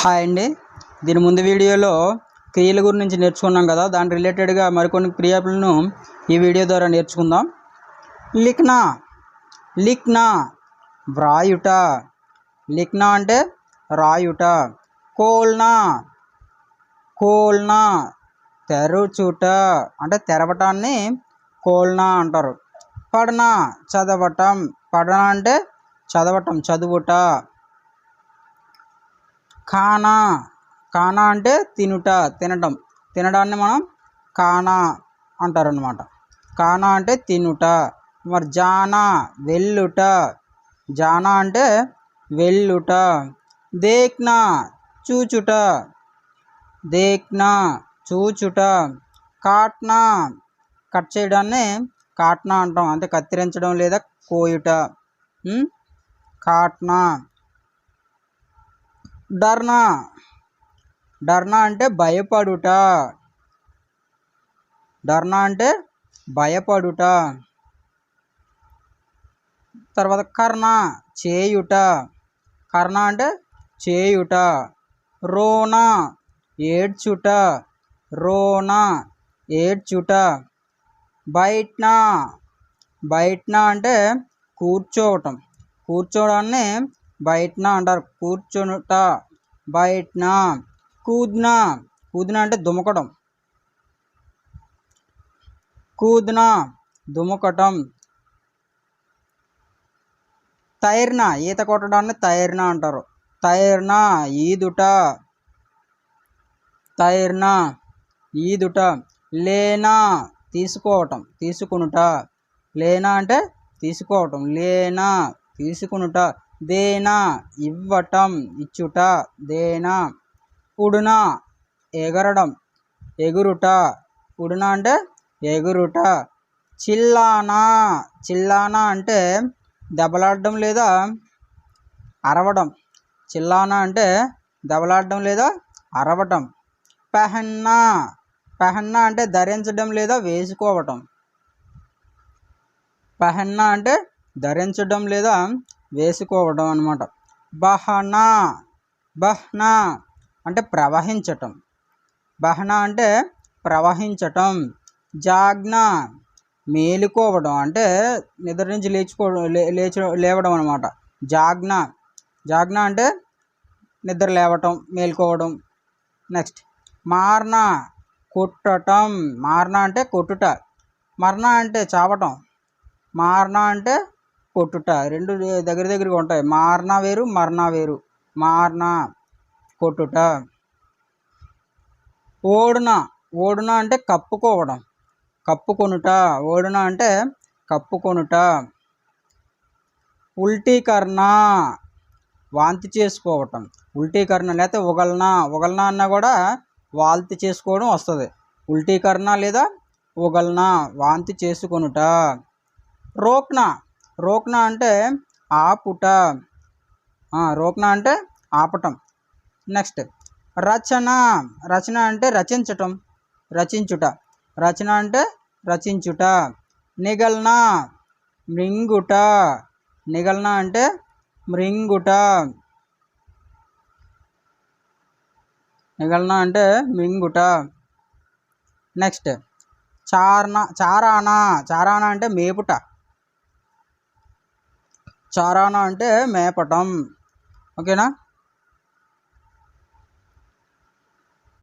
Hi అండి. దీని ముందు వీడియోలో క్రియల గురించి నేర్చుకున్నాం కదా, దాని రిలేటెడ్గా మరికొన్ని క్రియలను ఈ వీడియో ద్వారా నేర్చుకుందాం. లిఖ్నా, లిఖ్నా వ్రాయుట, లిఖ్నా అంటే రాయుట. కోల్నా, కోల్నా తెరుచుట అంటే తెరవటాన్ని కోల్నా అంటారు. పడనా చదవటం, పడనా అంటే చదవటం చదువుట. ఖానా, ఖానా అంటే తినుట తినటం, తినడాన్ని మనం ఖానా అంటారనమాట. ఖానా అంటే తినుట. మరి జానా వెళ్ళుట, జానా అంటే వెళ్ళుట. దేఖ్నా చూచుట, దేఖ్నా చూచుట. కాట్నా కట్ చేయడాన్ని కాట్నా అంటాం, అంటే కత్తిరించడం లేదా కోయుట. కాట్నా. డర్నా, డర్నా అంటే భయపడుట, డర్నా అంటే భయపడుట. తర్వాత కర్నా చేయుట, కర్నా అంటే చేయుట. రోనా ఏడ్చుట, రోనా ఏడ్చుట. బైట్నా, బైట్నా అంటే కూర్చోవటం, కూర్చోవడాన్ని బైట్నా అంటారు, కూర్చొనుట బైట్నా. కూద్నా, కూద్నా అంటే దుమకడం, కూద్నా దుమకటం. తైర్నా ఈత కొట్టడాన్ని తైర్నా అంటారు, తైర్నా ఈదుట, తైర్నా ఈదుట. లేనా తీసుకోవటం తీసుకునుట, లేనా అంటే తీసుకోవటం, లేనా తీసుకునుట. దేనా ఇవ్వటం ఇచ్చుట, దేనా. ఉడునా ఎగరడం ఎగురుట, ఉడునా అంటే ఎగురుట. చిల్లానా, చిల్లానా అంటే దెబ్బలాడడం లేదా అరవడం, చిల్లానా అంటే దెబ్బలాడడం లేదా అరవటం. పెహన్నా, పెహన్నా అంటే ధరించడం లేదా వేసుకోవటం, పెహన్నా అంటే ధరించడం లేదా వేసుకోవడం అన్నమాట. బహనా, బహ్నా అంటే ప్రవహించటం, బహనా అంటే ప్రవహించటం. జాగ్నా మేలుకోవడం, అంటే నిద్ర నుంచి లేవడం అనమాట. జాగ్నా, జాగ్నా అంటే నిద్ర లేవటం మేలుకోవడం. నెక్స్ట్ మార్నా కొట్టటం, మార్నా అంటే కొట్టుట, మర్నా అంటే చావటం, మార్నా అంటే కొట్టుట. రెండు దగ్గరగా ఉంటాయి, మార్నా వేరు మర్నా వేరు. మార్నా కొట్టుట. ఓడునా, ఓడునా అంటే కప్పుకోవడం, కప్పుకొనుట, ఓడునా అంటే కప్పుకొనుట. ఉల్టీకర్నా వాంతి చేసుకోవటం, ఉల్టీకరణ లేకపోతే ఉగల్నా, ఉగల్నా అన్నా కూడా వాంతి చేసుకోవడం వస్తుంది. ఉల్టీకరణ లేదా ఉగల్నా వాంతి చేసుకొనుట. రోక్నా, రోక్నా అంటే ఆపుట, రోక్నా అంటే ఆపటం. నెక్స్ట్ రచన, రచన అంటే రచించటం రచించుట, రచన అంటే రచించుట. నిగల్నా మృంగుట, నిగల్నా అంటే మృంగుట, నిగల్నా అంటే మింగుట. నెక్స్ట్ చార్నా, చారానా, చారానా అంటే మేపుట, చారానా అంటే మేపటం. ఓకేనా.